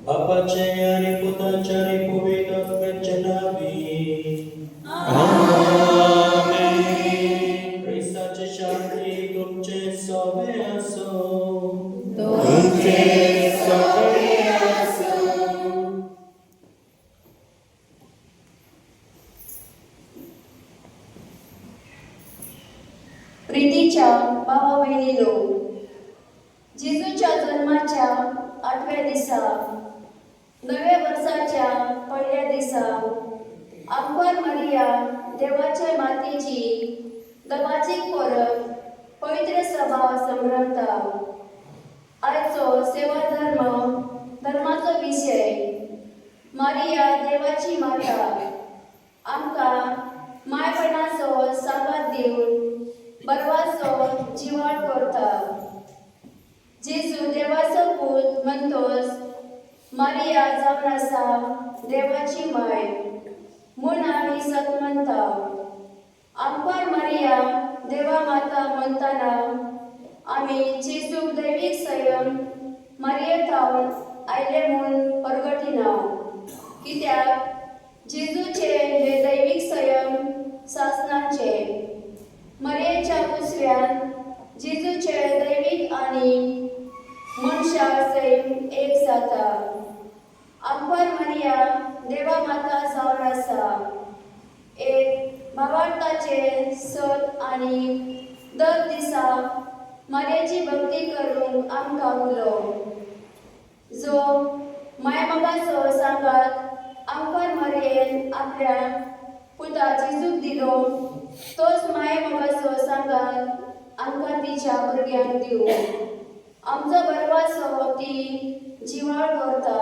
बापाचे आणि पुताचे आणि पवित्रात्म्याचे नावी आमेन. ख्रिस्ताची शांती तुमचे सोबे असो. तुमचे सोबे असो. प्रीतीच्या भावा बहिणीनो, जेजूच्या जन्माच्या 8व्या दिसा नव्या वर्षाच्या पहिल्या दिसा आंबर मरिया देवाच्या मातेची दबाची परब पवित्र सभा संभ्रमता. आयचो सेवा धर्माचो विषय मारिया देवाची माता आमकां मायपणाचो सांगात दिवन बरवाचो जिवाळ करता. जेजू देवाचो पूत म्हणतोच मारिया जावन आसा देवाची माय म्हूण आमी सत म्हणटा. आमकां मारिया देवा माता म्हणटाना आमी जेजूक दैवीक संयम मारियेंतावन आयले म्हूण परगटिना. कित्याक जेजूचे हे दैवीक संयम सासणाचे मारियेच्या कुसऱ्यान जेजूचे दैवीक आनी मनशा सैम एक जाता. आंबर मारिया देवा माता जावन आसा. एक भावार्थाचे सत आनी दर दिसा मारियेची भक्ती करूंक आमकां उलो. जो मायबाबाचो सांगात आंबर मारियेन आपल्या पुता जेजूक दिलो, तोच मायबाबाचो सांगात आमकां तिच्या भुरग्यांक दिवं. आमचो बरवाचो ती जिवाळ करता.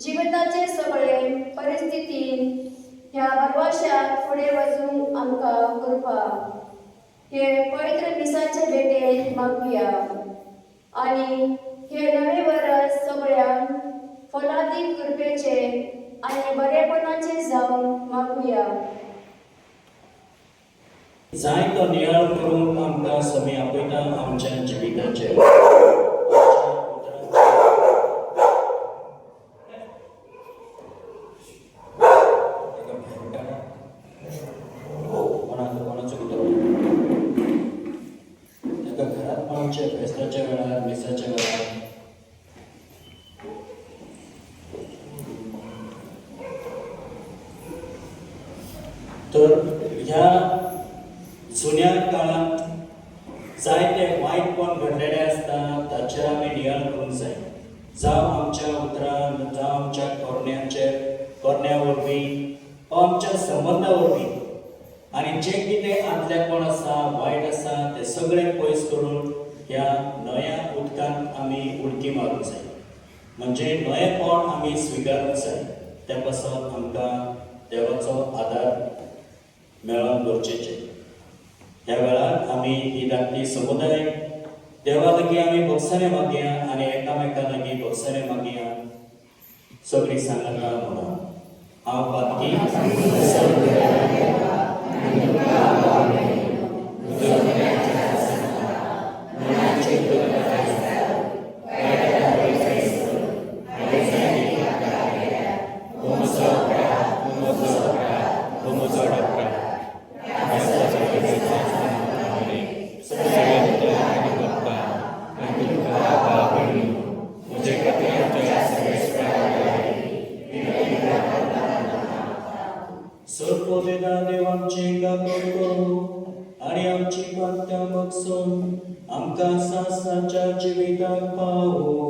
जिविताचे सगळे परिस्थितीन ह्या बरवाशाक फुडें वचूंक आमकां कृपा. हे पवित्र मिसाचे भेटेन मागुया आनी हे नवे वर्स सगळ्यांक फलादीक कृपेचे आनी बरेपणाचे जावं मागुया. जायतो नियाळ करूंक आमकां समी आपयता आमच्या जिविताचे. घरात पावचे फेस्ताच्या वेळार मिसाच्या वेळार तर ह्या जुन्या काळात जायते वायटपण घडलेले आसता, ताचेर आमी नियाळ करूंक जाय. जावं आमच्या उतरान, जावं आमच्या करण्या वरवीं वा आमच्या संबंदा वरवीं. आनी जे कितें आदलेपण आसा, वायट आसा, तें सगळें पयस करून ह्या नव्या उदकांत आमी उडकी मारूंक जाय. म्हणजे नवेपण आमी स्विकारूंक जाय. त्या पासत आमकां देवाचो आदार मेळप गरजेचें. ह्या वेळार आमी ही धाकटी समुदाय देवा लागीं आमी भोगसरे मागया आनी एकामेका लागीं भोगसरे मागया. सगळीं सांगता म्हणा. हांव पातकी देवांची काकूट करू आणि आमची पात्या बगसून आमकां सासाच्या जिविताक पावो.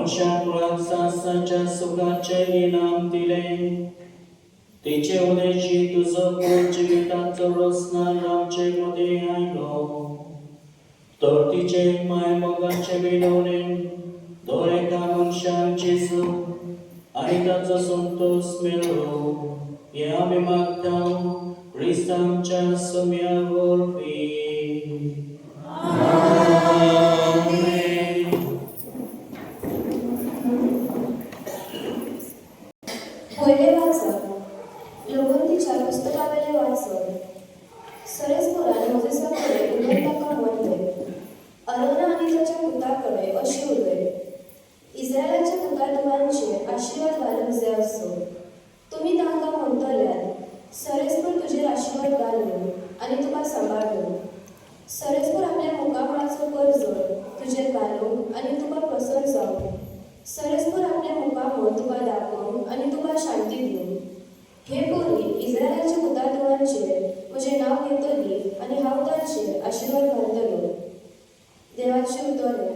मनुष्या मुळात सासाच्या सुखाचे इनाम दिले. तिचे उद्देशी तुझं पोट जीविताचं रसना आमचे मध्ये आलो. तर तिचे माय मगाचे विडवणे दोन एका मनुष्यांची सुख आणि त्याचा संतोष मिळवू. हे आम्ही मागतो ख्रिस्तांच्या सम्यावरती. पहिले वाचन लोकांच्या पुस्तकावले वाचन सरेसपुराने मोजेसाकडे उदयताका म्हणले. अरोना आणि त्याच्या पुताकडे अशी उदय. इस्रायलाच्या पुतांचे आशीर्वाद घालून जे असो. तुम्ही तांका म्हणतल्यात सरेसपूर तुझे आशीर्वाद घालून आणि तुका सांभाळून. सरेसपूर आपल्या मुकामळाचो कर्ज तुझे घालून आणि तुका प्रसन्न जाऊ. सरेसपूर आपल्या मुकामळ तुका दाखवून आणि तुका शांती देऊ. हे पोरी इस्रायलाच्या पुतांचे म्हजे नाव घेतली आणि हांव तांचे आशीर्वाद घालतलो. देवाचे उतरे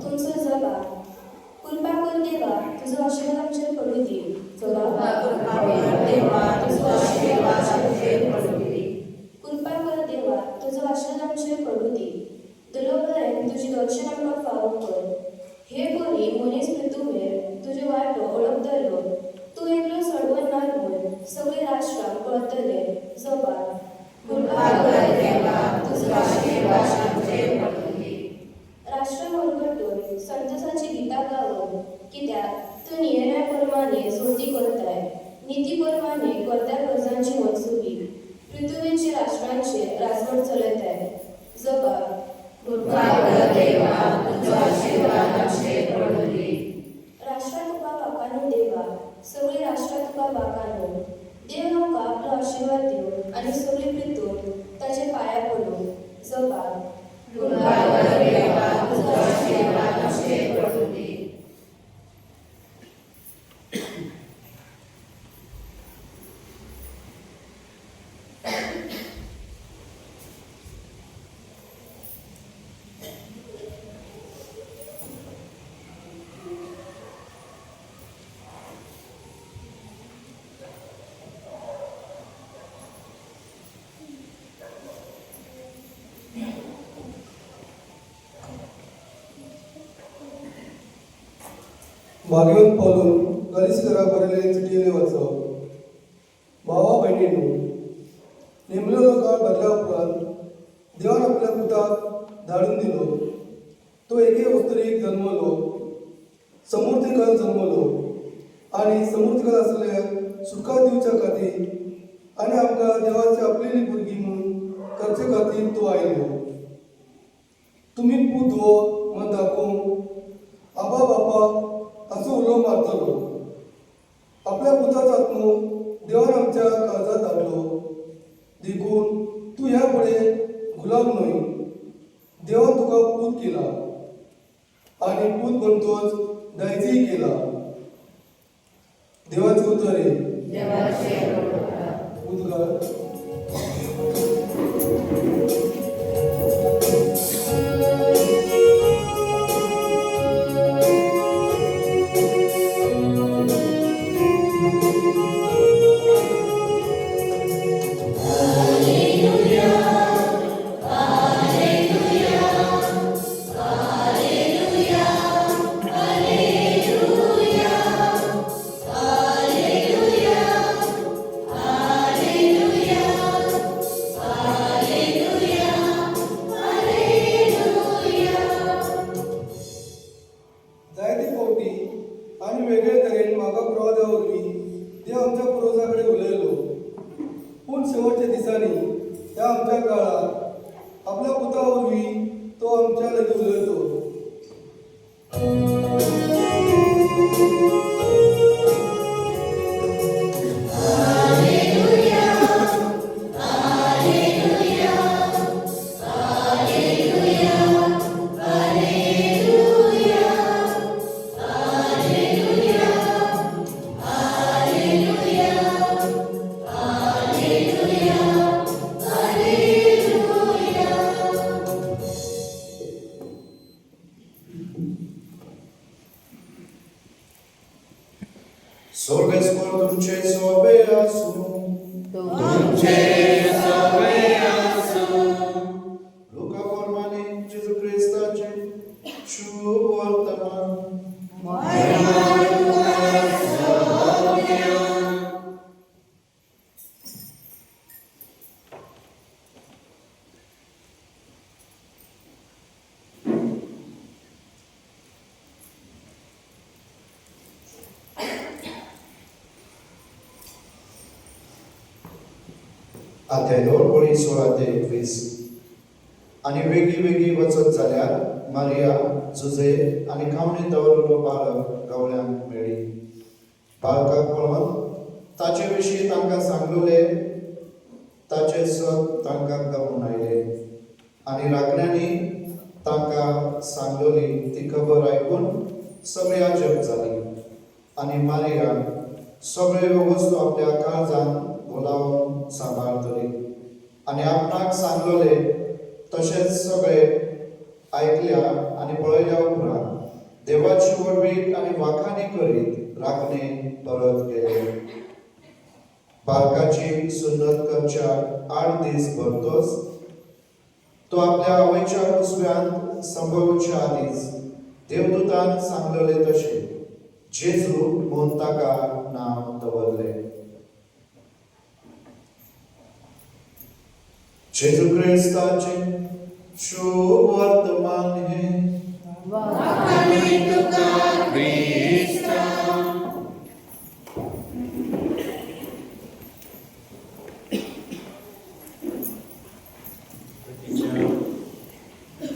तुमचो जगा कृपा कर देवा तुझो आशीर्वाद आमचेर पडू दी. कृपा कर देवा तुझो आशीर्वाद आमचेर पडू दी. दुर्लभरेन तुझी दर्शन आमकां फावो कर. हे पोरी मनीस पृथ्वीर तुजे वाटो ओळखतलो. तू एकलो सोडवण ना म्हूण सगळे राष्ट्रांक कळतले. जपा कृपा कर देवा तुझो आशीर्वाद आमचेर पडू दी. राष्ट्र मोलगटून संतोषाची गितां गावून कित्याक तू नियमां प्रमाणे जोडती करताय. नीती प्रमाणे करत्या कर्जांची मनसुबी पृथ्वीचे राष्ट्रांचे राजवट चलयताय. जपा कृपा कर देवा तुझो आशीर्वाद आमचेर पडू दी. राष्ट्रा तुका वाकानो देवा सगळी राष्ट्रा तुका वाकानो. देव आमकां आपलो आशीर्वाद दिवं आणि सगळी पृथ्वी ताचे पांया पडूं. जपा कृपा कर देवा तुझो आशीर्वाद आमचेर पडू दी. भाग्यवंत पावलून गलिस्करा बरयलेले चिटयेले वाचप. भावा भयणींनो, नेमलेलो काळ भरल्या उपरांत देवान आपल्या पुताक धाडून दिलो. तो एके वस्तुरीक जन्मलो, समृद्धीकाल जन्मलो आणि समृद्धीकाल असलेल्या सुखां दिवच्या खातीर आणि आमकां देवाची आपलेली भुरगीं म्हणून करचे खातीर तो आयलो. तुम्ही पूत हो म्हण दाखोवंक आबा बापा असो उलो मारतलो. आपल्या पुताचो आत्मो देवान आमच्या काळजात धाडलो. देखून तू ह्या फुडें गुलाम न्हय. देवान तुका पूत केला आणि पूत म्हणतोच दायजय केला. देवाचे उतरे उद्गार. आणि वेगळे तरेन म्हाका पुरावा वरवीं देव आमच्या पुर्वजांकडे उलयलो. पूण शेवटच्या दिसांनी ह्या आमच्या काळात आपल्या पुता वरवीं तो आमच्या लागीं उलयतो. स्वर्गस्वर तुमचे सोबे आसूं लुका प्रमाणे जेजू ख्रिस्ताचे शुभ वर्तमान अध्याय 2 ओळी 16 ते 21. आणि वेगळी वेगळी वचत जाल्यार मारिया जुजे आनी खावणे दवरलो बाळक गवळ्यांक मेळ्ळी. बाळकाक पळोवन ताचे विशीं तांकां सांगलोले ताचे सत तांकां कळून आयले आनी राखण्यांनी तांकां सांगलोली ती खबर आयकून सगळी अजब जाली. आनी मारिया सगळ्यो वस्तू आपल्या काळजांत घोलावन सांबाळतली आनी आपणाक सांगलोले तशेंच सगळे ऐकल्या आनी पळयल्या उपरांत देवाची वडवीक आनी वाखाणी करीत राखणे परत गेले. बाळकाची सुन्नत करच्या 8 दीस भरतोच तो आपल्या आवयच्या कुसव्यांत संभवच्या आदींच देवदूतान सांगलेले तशें जेजू म्हूण ताका नांव दवरले. जेजू ख्रिस्ताचे शुभ वर्तमान हे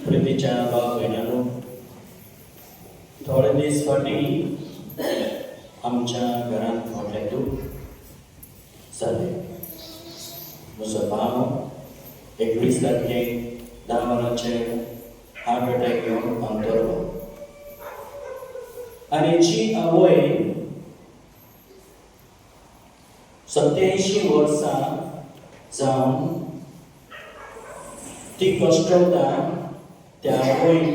प्रितीच्या भाव भयणांनो, थोडे दीस फाटीं आमच्या घरांत व्हडलें दूख जालें. म्हजो भाव 21 तारखेक 10 वरांचेर हार्ट अटॅक येवन अंतरलो. आनी जी आवय 87 वर्सां जावन ती कश्टवता त्या आवयन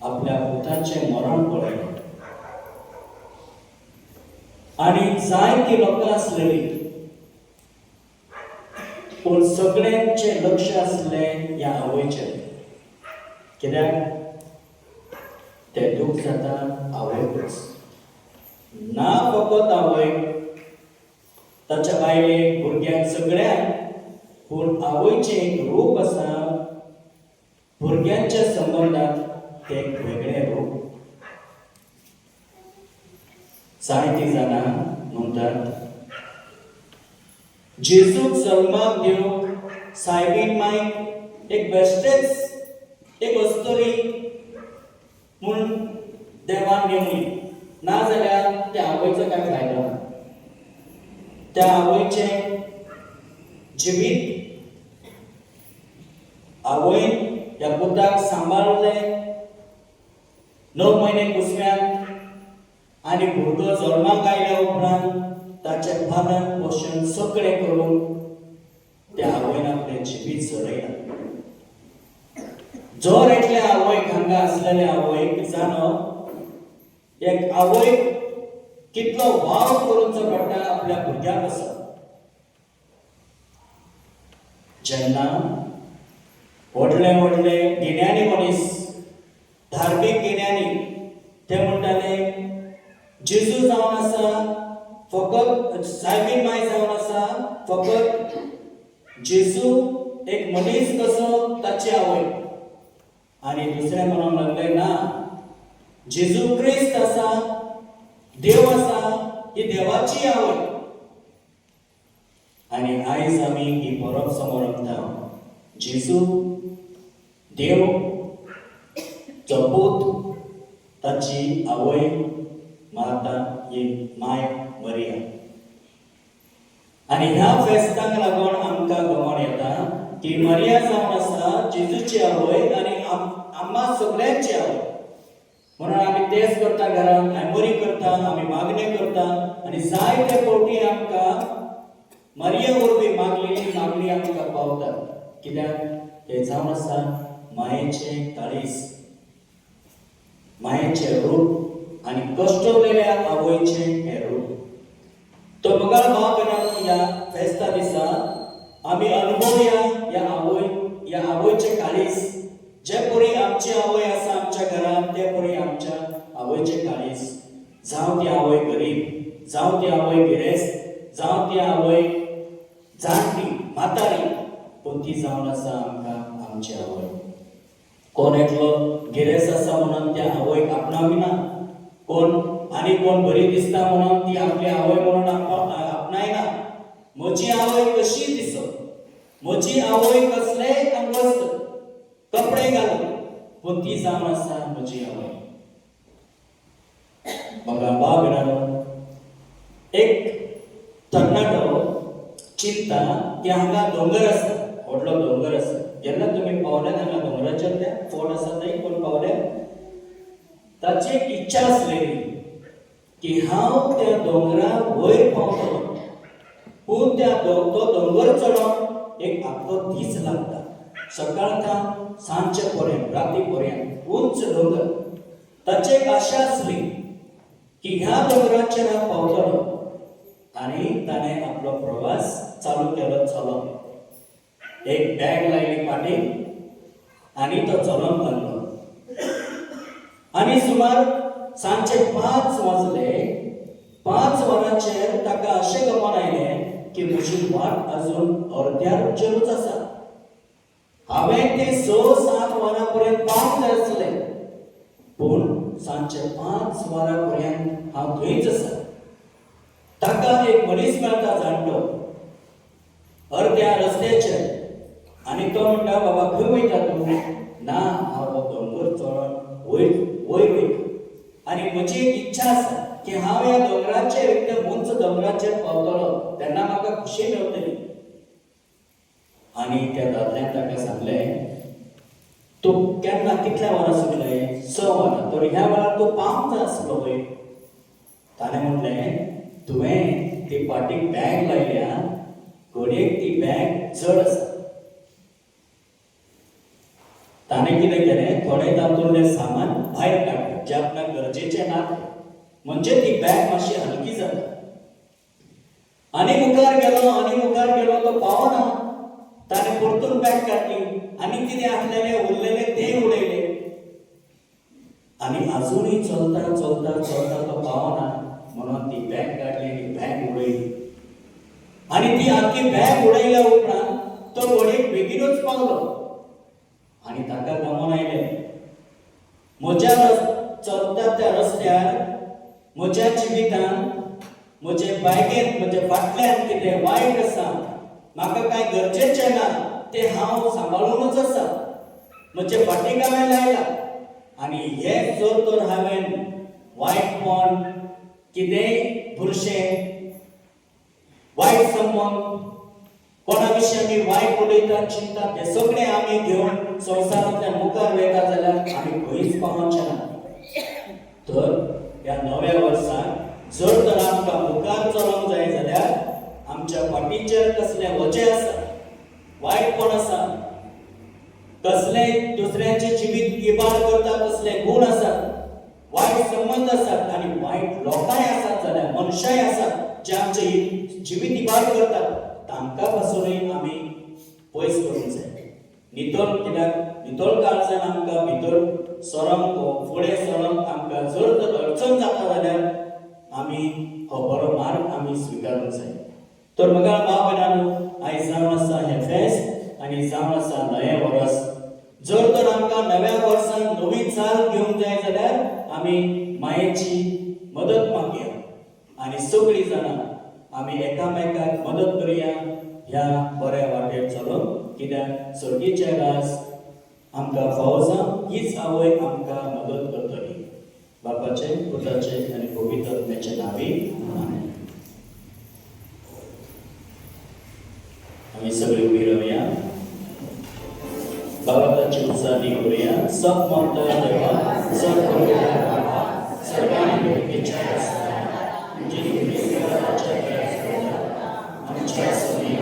आपल्या पुताचें मरण पळयलें. आनी जायतीं लोकां आसलेलीं पूण सगळ्यांचे लक्ष आसलें ह्या आवयचेर. कित्याक तें दूख जाता आवयकूच, ना फकत आवयक, ताच्या बायलेक, भुरग्यांक, सगळ्यांक, पूण आवयचें एक रूप आसा. भुरग्यांच्या संबंदांत तें एक वेगळें रूप. जायतीं जाणां म्हणटात जेजूक जल्माक दिवंक सायबीन मांयक एक बेश्टेच एक अस्तरी म्हूण देवान नेमली, नाजाल्यार त्या आवयचो कांय फायदो ना. त्या आवयचें जिवीत आवयन ह्या पुताक सांबाळलें 9 म्हयने कुसव्यांत आनी भुरगो जल्माक आयल्या उपरांत ताचें पालन पोशण सगळें करून त्या आवयन आपलें जिवीत जगयलां. जोर येतल्या आवयक, हांगा आसलेल्या आवयक जाणो एक आवयक कितलो वाव करूचो पडटा आपल्या भुरग्याक असो. जेन्ना व्हडले व्हडले गिन्यानी मनीस, धार्मीक गिन्यानी, ते म्हणटाले जेजू जावन आसा फकत, सायबीन मांय जावन आसा फकत जेजू एक मनीस कसो ताची आवय. आनी दुसरे म्हणूंक लागले ना, जेजू क्रिस्त आसा, देव आसा, ही देवाची आवय. आनी आयज आमी ही परब समोर हाडटा. जेजू देव जपूत ताची आवय माता ही माय मरिया. आनी ह्या फेस्ताक लागून आमकां गमन येता की मरिया जावन आसा जेजूची आवय आनी आम्हा सगळ्यांची आवय. म्हणून आमी तेच करता, घरांत आयमोरी करता, आमी मागणी करता आनी जायते फावटी आमकां मरिया वरवीं मागलेली मागणी आमकां पावता. कित्याक तें जावन आसा मायेचें काळीज, मायेचें रूप आणि कष्टवलेल्या आवयचे हे रूप. तो बघा भाव की या फेस्ता दिसा आम्ही अनुभवूया या आवयचे काळीज. जे परी आमची आवय आसा आमच्या घरात ते परी आमच्या आवयचे काळीज. जावं ती आवय गरीब, जावं ती आवय गिरेस्त, जावं ती आवय जाणटी म्हातारी, पण ती जावन आसा आमकां आमची आवय. कोण एकलो गिरेस्त आसा म्हणून त्या आवयक आपणाविना, कोण बरी दिसता म्हणून ती आपली आवय म्हणून आपणायना. म्हजी आवय कशी दिसत, म्हजी आवय कसले अंगवस्त्र कपडे घालून, पण ती जावन आसा म्हजी आवय. बघा बाबरानो, एक तरणाटो चिंतता की हांगा दोंगर आसा, व्हडलो दोंगर आसा. जेन्ना तुमी पावल्यात हांगा दोंगराचेर ते फोर्ट आसा थंय कोण पावले, ताची एक इच्छा आसलेली की हांव त्या दोंगरार वयर पावतलो. पूण तो दोंगर चडोवंक एक आख्खो दीस लागता. सकाळकां सांजचे पर्यंत राती पर्यंत उंच दोंगर. ताची एक आशा आसली की ह्या दोंगराचेर हांव पावतलो. आनी ताणें आपलो प्रवास चालू केलो चलप. एक बॅग लायली फाटीक आनी तो चलून लागलो. आनी सुमार सांजचे 5 वाजले. 5 वरांचेर ताका अशें गमन आयलें की म्हजी वाट अजून अर्द्याचेरूच आसा. हांवें ते 6-7 वरां पर्यंत पावंक जाय आसलें, पूण सांजचे 5 वरां पर्यंत हांव थंयच आसा. ताका एक मनीस मेळटा जाणटो अर्द्या रस्त्याचेर. आनी तो म्हणटा, बाबा खंय वयता तूं? ना, हांव हो दोंगर चडोन वयर वयता. आनी म्हजी एक इच्छा आसा की हांव ह्या दोंगराचेर एकदम उंच दोंगराचेर पावतलो, तेन्ना म्हाका खुशी मेळटली. आनी त्या दादल्यान ताका सांगलें, तूं केन्ना कितल्या वरां सुटलें? 6 वरां. तर ह्या वेळार तूं पावंक जाय आसलो वयर. ताणें म्हणलें, तुवें ती फाटीक बॅग लायल्या, घडयेक ती बॅग जड आसा. ताणें कितें केलें, थोडें तातूंतलें सामान भायर काडलें, जें आपणाक गरजेचें ना तें. म्हणजे ती बॅग मातशी हलकी जाता. आनी मुखार गेलो तो पावना. ताणें परतून बॅग काडली आनी कितें आसलेलें उरलेलें तें उडयलें. आनी आजुनूय चलता तो पावना म्हणून ती बॅग काडली आनी बॅग उडयली. आनी ती आख्खी बॅग उडयल्या उपरांत तो घडयेक बेगीनूच पावलो. आनी ताका गमन आयलें, म्हज्या चलता त्या रस्त्यार म्हज्या जिवितान म्हजे बायगेन म्हज्या फाटल्यान कितें वायट आसा, म्हाका कांय गरजेचें ना, तें हांव सांबाळूनच आसा. म्हजे फाटीक हांवें लायला. आनी हें जर तर हांवें वायटपण, कितेंय बुरशें, वायट संबंद, कोणा विशीं आमी वायट उलयतात, चिंतात, हें सगळें आमी घेवन संवसारांतल्यान मुखार वयता जाल्यार आमी खंयच पावचे ना. तर ह्या नव्या वर्साक जर तर आमकां मुखार चलोंक जाय जाल्यार आमच्या फाटीचेर कसलें वजें आसा, वायटपण आसा, कसले दुसऱ्याचें जिवीत इबाड करता तसले गूण आसात, वायट संबंध आसात आनी वायट लोकांय आसात जाल्यार मनशाय आसात जे आमचे जिवीत इबाड करतात, तांकां पासूनय आमी पयस करूंक जाय. नितळ काळजान आमकां भितर सरोंक, फुडें सरोंक आमकां जर तर अडचण जाता जाल्यार आमी हो बरो मार्ग आमी स्विकारूंक जाय. तर म्हज्या भाव भयणांनो, आयज जावन आसा हें फेस्त आनी जावन आसा नवें वर्स. जर तर आमकां नव्या वर्सान नवी चाल घेवंक जाय जाल्यार आमी मायेची मदत मागया आनी सगळीं जाणां आमी एकामेकाक मदत करया ह्या बऱ्या वाटेर चलोवंक. कित्याक सर्गेचे राज आमकां फावो हीच आवय आमकां मदत करतली. बापाचे, पुताचे आनी पवित्र आत्म्याचे नांवी आमेन. आमी सगळीं उबी रावया. बाबाची उजादी करूया. सब म्हणटा देवा, सब करूया बाबा, सर्वांनी विचार आमच्या सगळी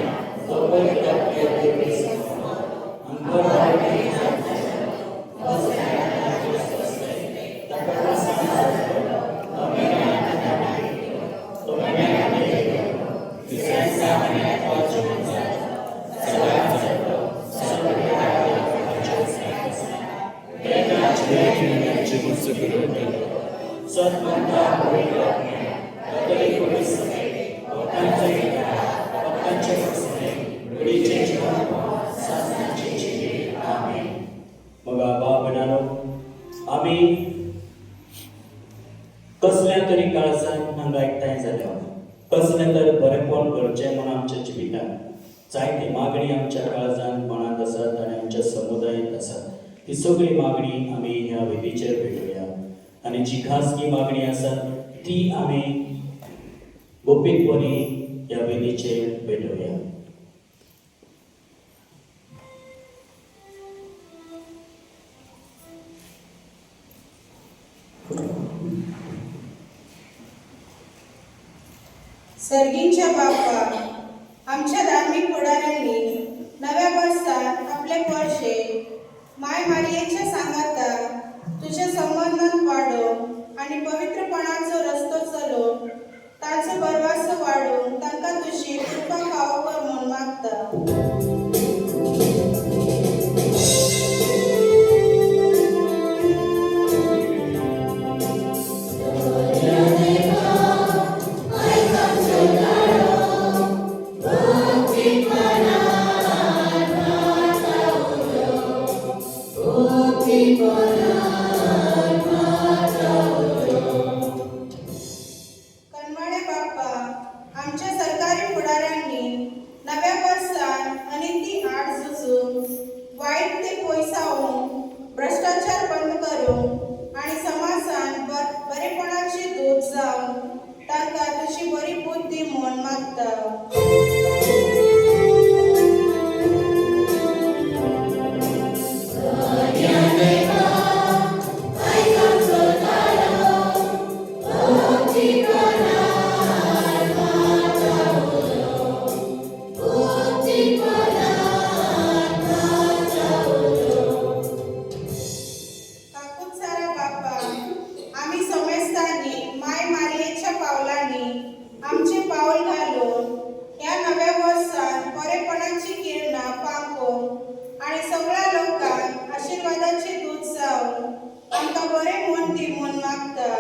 सद्गुणता पवित्र आत्म्या, कॅथोलिक होली सभे, भक्तांचे विकार, भक्तांचे फसणे, पिढीचे जीवन, शासनाचे जीवन. आमेन. मग बाबनानो, आम्ही कसल्या तरी काळजात हांगा एकठांय जाल्या, कसलें तर बरेंपण करचें म्हूण आमच्या जिवितांत जायते मागणी आमच्या काळजांत मनांत आसात आनी आमच्या समुदायांत आसात. ती सगळी मागणी आमी ह्या वेदीचेर भेटुया आनी जी खासगी मागणी आसा ती आमी गुपीतपणी ह्या वेदीचेर भेटुया. सर्गींच्या बाप्पा, आमच्या धार्मिक फुडाऱ्यांनी नव्या वर्सात आपले पर्शे माय मारयेच्या सांगाता तुझे संबंधांत वाडोवंक आनी पवित्रपणाचो रस्तो चलोवन ताचो बरवासो वाडोवन तांकां तुजी कृपा फावो कर म्हूण मागता. कनमळे बाप्पा, आमच्या सरकारी फुडाऱ्यांनी नव्या वर्सात अनिती आड झुजून वाईट ते पयसावून भ्रष्टाचार बंद करूंक आनी समाजांत बरेपणाची दूत जावन तांकां तुजी बरी बुद्धी म्हूण मागता. आमचे पाऊल घालून या नव्या वर्सात बरेपणाची किरणां पांपोवंक आनी सगळ्या लोकांक आशिर्वादाचे दूत जावन आमकां बरें म्हूण दी म्हूण मागता.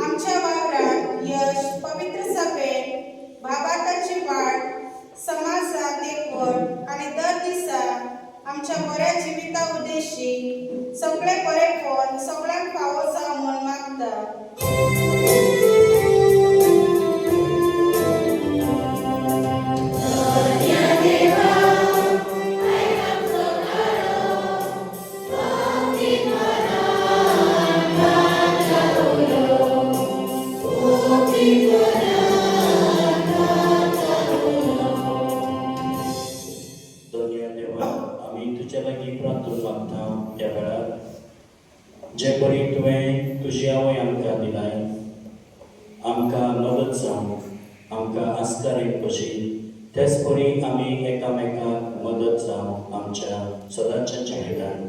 आमच्या वावरात यश पवित्र सभेत भावाताची वाढ समाजात एकवट आणि दर दिसा आमच्या बऱ्या जिविता उद्देशी सगळे बरेपण सगळ्यांक फावो जावं म्हूण मागता. जे बरी तुवें तुजी आवय आमकां दिलाय, आमकां मदत जावंक आमकां आस्कारीत कशी तेच बरी आमी एकामेकांक मदत जावंक आमच्या सदांच्या जिवितांत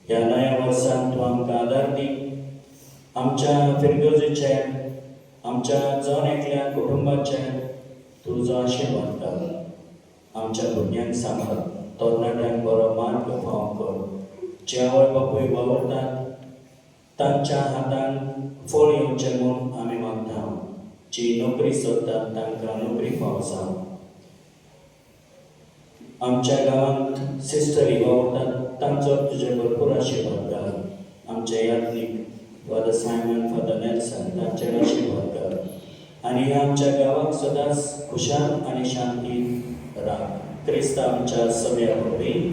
ह्या नव्या वर्सांत तूं आमकां आदार दी. आमच्या फिरगजेचेर आमच्या जावन एकल्या कुटुंबाचेर तुजो आशिर्वाद घाल. आमच्या भुरग्यांक सांबाळ, तरणाट्यांक बरो मार्ग फावो कर. जे आवय बापूय वावरतात तांच्या हातान फळ येवचें म्हूण आमी मागता. जी नोकरी सोदतात तांकां नोकरी फावो जावं. आमच्या गांवांत सिस्टरी वावरतात तांचो तुजे भरपूर आशिर्वाद घाल. आमचे यात्रीक फादर सायमन, फादर नेल्सन तांचेर आशिर्वाद घाल आनी आमच्या गांवाक सदांच खुशाल आनी शांतीन राख. क्रिस्त आमच्या सगळ्या वरवीं.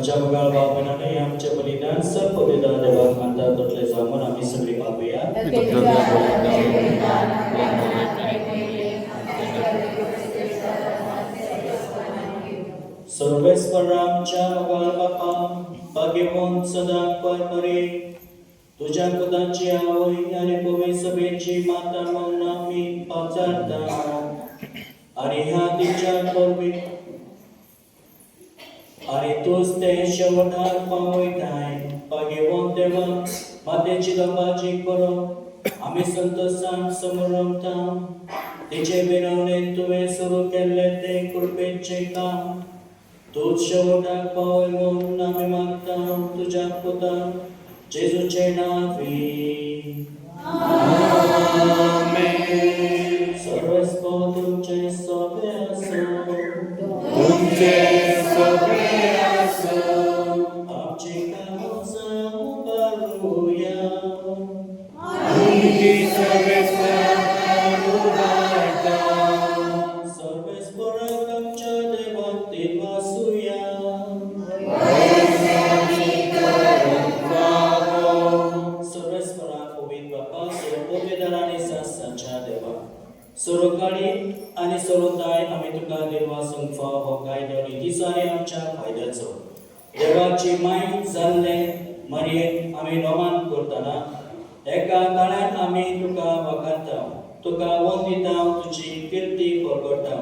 आमच्या मुखार बापाने आमचे बलिदान सर्व बलिदान देवाक मानता तसले जामून आम्ही सगळी पावया सर्वेश्वर आमच्या मुखार बापा भाग्यवान सदा परमरे तुझ्या पदाची आवय आणि पवित्र सभेची माता म्हणून आम्ही पाचारता आणि ह्या तिच्या परमी आणि तोच ते शेवटाक पावयताय भाग्यवान देवा मातेची दबाची करो आम्ही संतोषान समोर रमता तिचे विनवणे तुवें सुरू केले ते कृपेचे काम तूच शेवटाक पावय म्हणून आम्ही मागता तुझ्या पुता जेजूचे नावी आमेन सर्वस्व तुमचे सोबे असो आमची कामं उभारूया सर्वेस्वराक आमच्या देवांतीत वासूया सर्वेस्वराक पवित्र बापा सर्वोपेदार आणि सासांच्या देवा सर्वकाळी आणि सर्वदाय आम्ही तुका देवा संफा हो कायदो नितीसारे आमच्या फायद्याचो देवाची माय जाल्ले मरयेक आम्ही नोमान करतना एका काळान आम्ही तुका वखारता तुका वंदिता तुजी कीर्ती परगटा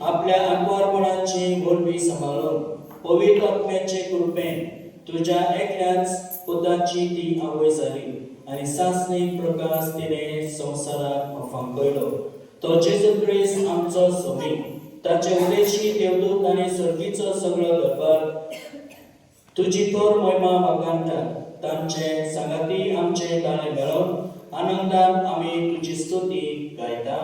आपल्या आंतवारपणाची बोलवी सांबाळून पवित्र आत्म्याचे कृपेन तुझ्या एकल्याच पुताची ती आवय जाली आणि सासणीक प्रकाश तिने संवसाराक फांकयलो तो जेजू ख्रिस्त आमचो स्वामी ताचे उदेशी देवदूत आणि सर्गीचो सगळो दरबार तुझी तोर महिमा वागांता तांचे सांगाती आमचे ताळे मेळोन आनंदान आम्ही तुझी स्तुती गायता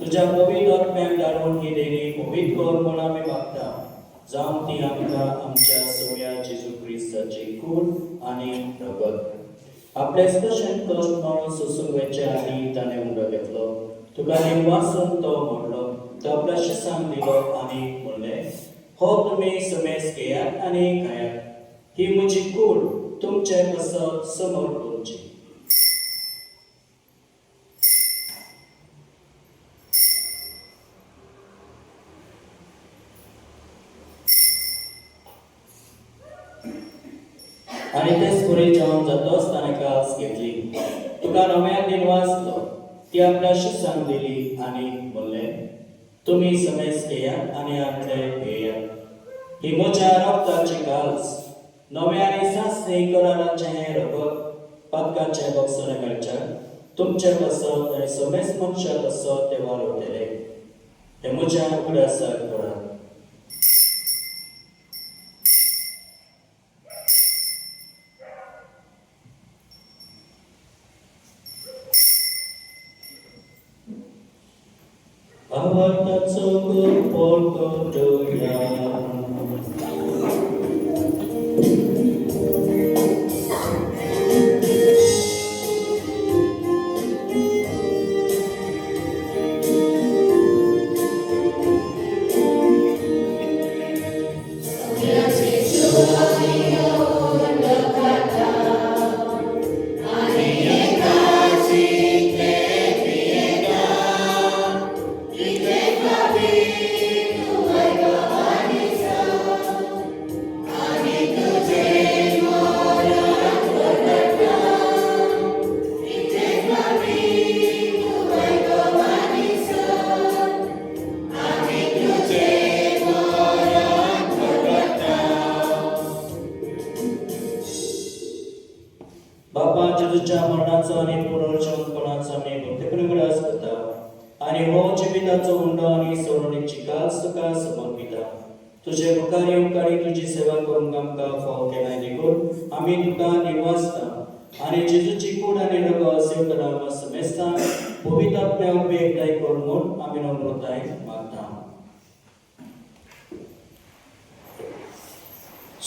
तुझ्या पवित्र आत्म्याक धाडून ही देणी पवित्र कर म्हूण आमी मागता जावं ती आमकां आमच्या सोम्या जेजू क्रिस्ताची खूण आनी रगत आपले स्पर्शन कश्ट म्हणून सोसूंक वयचे आनी ताणें उंडो घेतलो तुका वाचून तो म्हणलो तो आपल्या शिसांक दिलो आनी म्हणलें हो तुमी समेस घेयात आनी खायात ही म्हजी कूड तुमचे कसो समोर करची आणि तेच पुरे जेवण जातोच ताणें कास घेतली तुका नव्या दिन वाचलो ती आपल्या शिसांक दिली आनी म्हणलें तुमी समेस घेयात आनी आपले घेयात ही म्हज्या रक्ताची काल्स नवे आनी सासणी कराराचें हें रगत पातकाचे बक्षणे मेळच्याक तुमचे कसत आनी समेस मनशा कसत ते वालोवतले हे म्हज्या उगडासाक करात Avartaco porco doya मरणाचो आणि पुनर्जीवनपणाचो आमी भक्तीप्रगडास करता आणि हो जिविताचो उंडो आणि सोडणीची कास तुका समर्पिता. तुझे मुखार येवकारी तुझी सेवा करूंक आमकां फाव केलाय देखून आमी तुका दिवसता आणि जेजूची कूड आणि रगत सेवकरां समेस्तान पवित्र आत्म्या एकठांय करून म्हूण आमी नम्रताय मागता.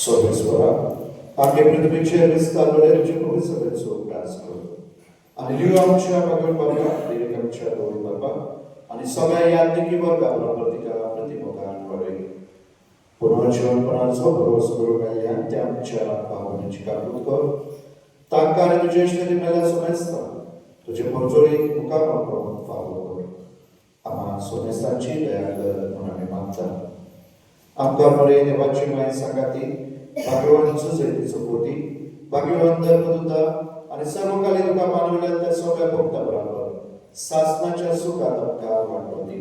सोमेश्वरा आमगे पृथ्वीचेर विस्तारलेले तुजे पवित्र सभेचो उपास कर आणि लिव आमच्या भगवान बाबा देवीक आमच्या गौरी बाबा आणि सगळ्या यात्रिकी वर्गा बरोबर तिका प्रतिमोगान वडय. पुनर्जीवनपणाचो भरोसो करूंक आयल्या त्या आमच्या भावनेची काबूत कर. तांकां आनी तुजे इश्टेरी मेल्या सोमेस्ता तुजे मंजुरीक मुखार करून फावो कर. आम्हा सोमेस्ताची दया कर म्हणून आमी मागता. आमकां बरे देवाची माय सांगाती भाग्यवान सुजयतीचो पोती भाग्यवान धर्मदूता आणि सर्व काली तुका मानवल्या त्या सगळ्या भक्ता बरोबर सासनाच्या सुखात आमकां वांटो दी.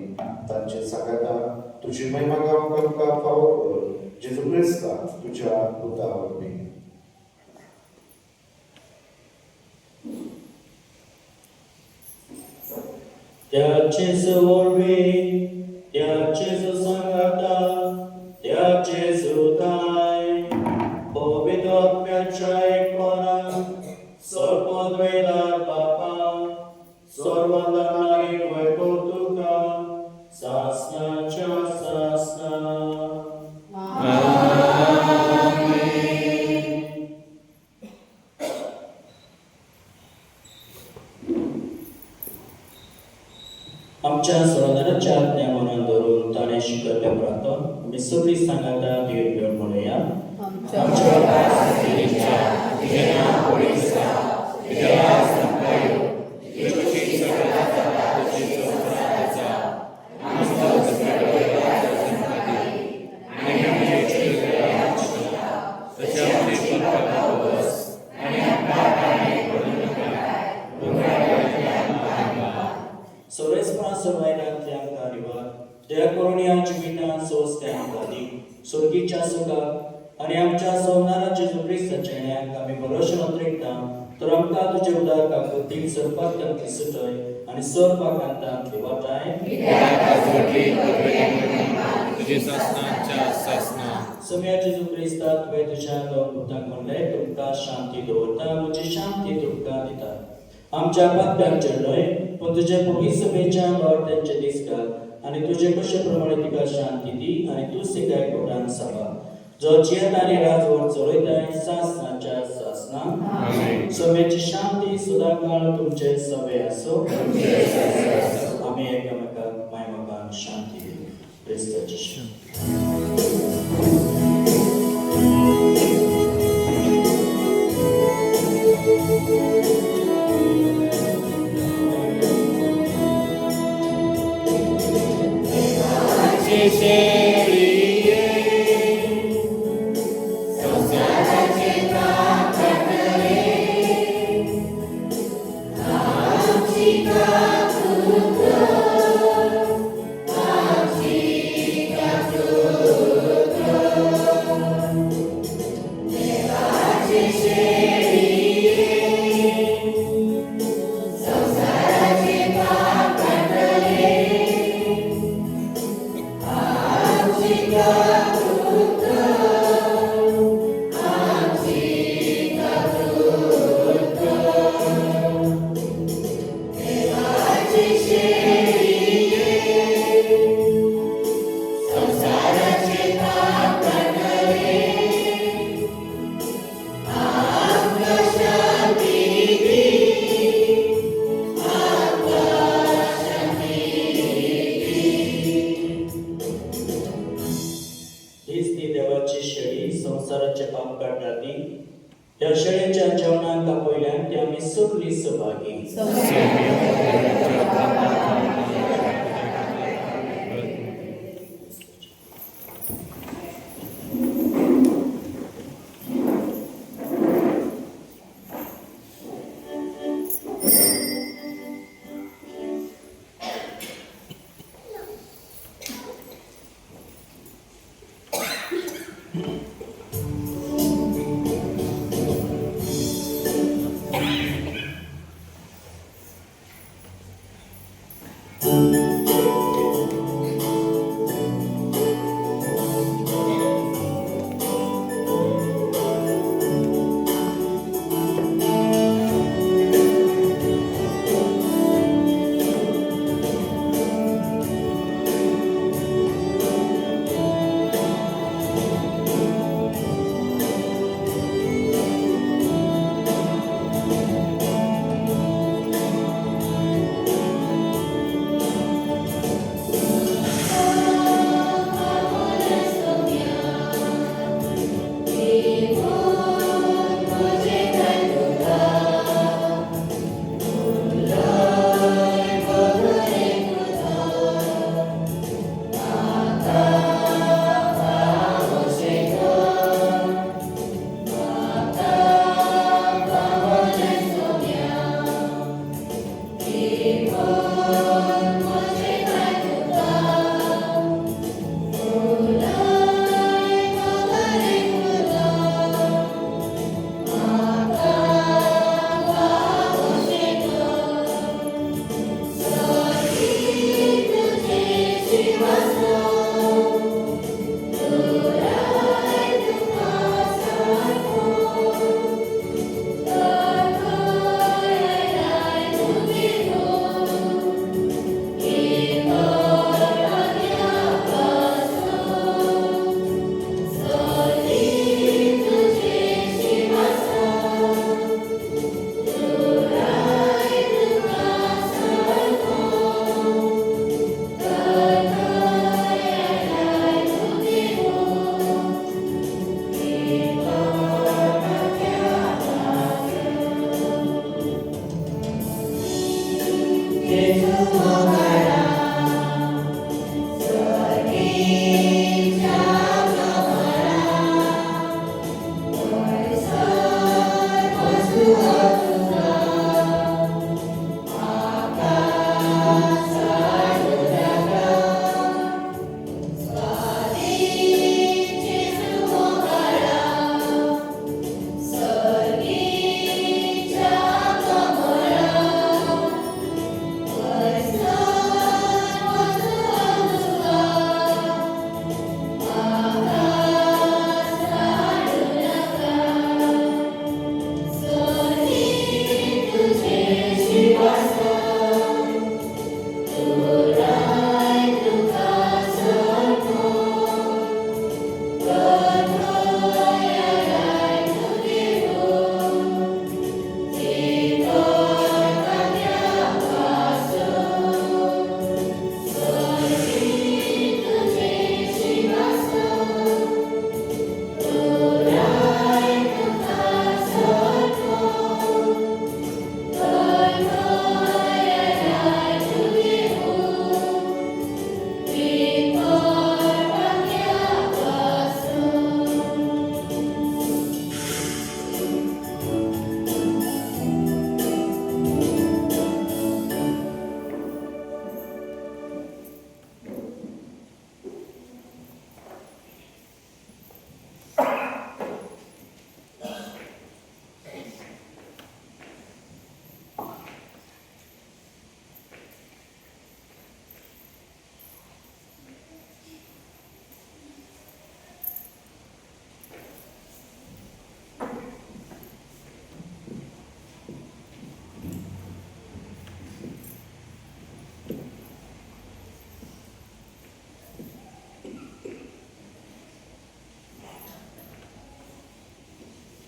तांचे सांगाता तुजी महिमा गावंक आमकां फावो कर. जेजू क्रिस्ता तुज्या पुता वरवीं. त्या जेजू वरवीं त्या जेजू सांगाता त्या जेजू ताय पवित्र आत्म्याच्या एकपणान सर्वद्वेदार बापा सर्वधर्मांनी वैभव तुका सासनाच्या सासना. आमच्या सर्वधराच्या आज्ञा मनात धरून ताणे शिकवल्या प्रमाणे आमी सगळी सांगाता देव घेऊन म्हणूया. दया करून या जिवितांत सोंसत्या आमकां सुरगीच्या सुखाक आणि आमच्या सोमनारा जेजू क्रिस्ताच्या येण्याक आमी भरोशा नोंदयता. तर आमकां तुजे उदार काकुतीक सर्पांतली सुटय आणि सर्पाकांतांतली वाटाय सगळ्या जेजू क्रिस्ता तुवें तुज्या दोन पुतांक म्हणलें तुमकां शांती दवरता म्हजी शांती तुमकां दिता. आमच्या पात्यांक चढलोय पण तुजे पवित्र सभेच्या वावरत्यांचे दीस घाल आणि तुझे कशे प्रमाणे तिका शांती दी आणि तू सिकाय कोटान सांबाळ. जो जियेत आनी राजवट चलयताय सासनाच्या सासना सभेची शांती सदांकाळ तुमचे सभे आसो. आमी एकामेकाक मायमोगान शांती दिवं. क्रिस्ताची शांती. संसाराचे पाप काढणारी त्या शेळीच्या जेवणाक आपयल्यान ते आमी सगळी सहभागी.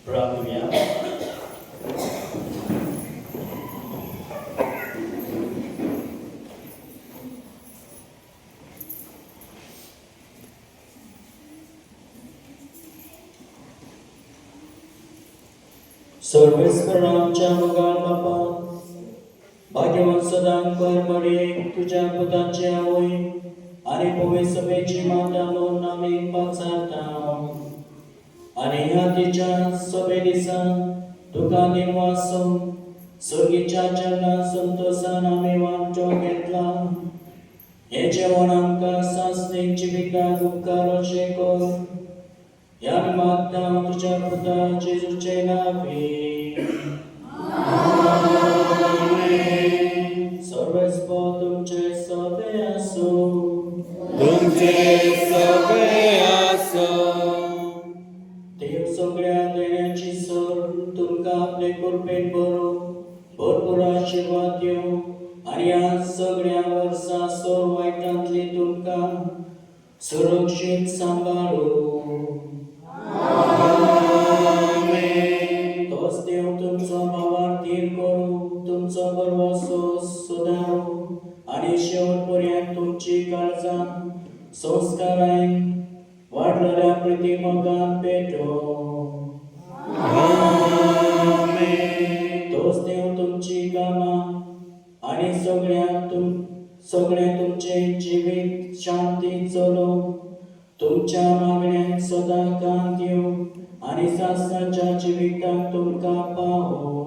प्रार्थूया. सर्वेस्पर आमच्या मुगार बापा, भाग्यवान सदांकर मडे तुझ्या पुताची आवय आणि पवित्र सभेची माता म्हणून आम्ही पाचारता आणि ह्या तिच्या सभे दिसा तुका निर्वासो सर्गीच्या चरणां संतोषान आम्ही वांटो घेतला. हे जेवण आमकां सासणीक जिविकाक उपकाराचे कर. ह्या मागता तुझ्या पुता जेजूचे नावे. सर्वस्व तुमचे सभे असो. तुमचे सगळे आसो. देव सगळ्या देण्याची सर तुमकां आपले कृपेन भरपूर आशीर्वाद दिवं आणि ह्या सगळ्या वर्सां सोर वायटांतली तुमकां सुरक्षीत सांबाळू. तोच देव तुमचो भावार्थीर करू, तुमचो बरवसो सुदारू आणि शेवट पर्यंत तुमची काळजां संस्कारांक वाढलेल्या प्रितीमोगान पेटो. तोच देव तुमची कामां आणि सगळे तुमचे जिवीत शांती चलो. तुमच्या मागण्यांक सदा कान दिवं आणि सासणाच्या जिविताक तुमकां पावो.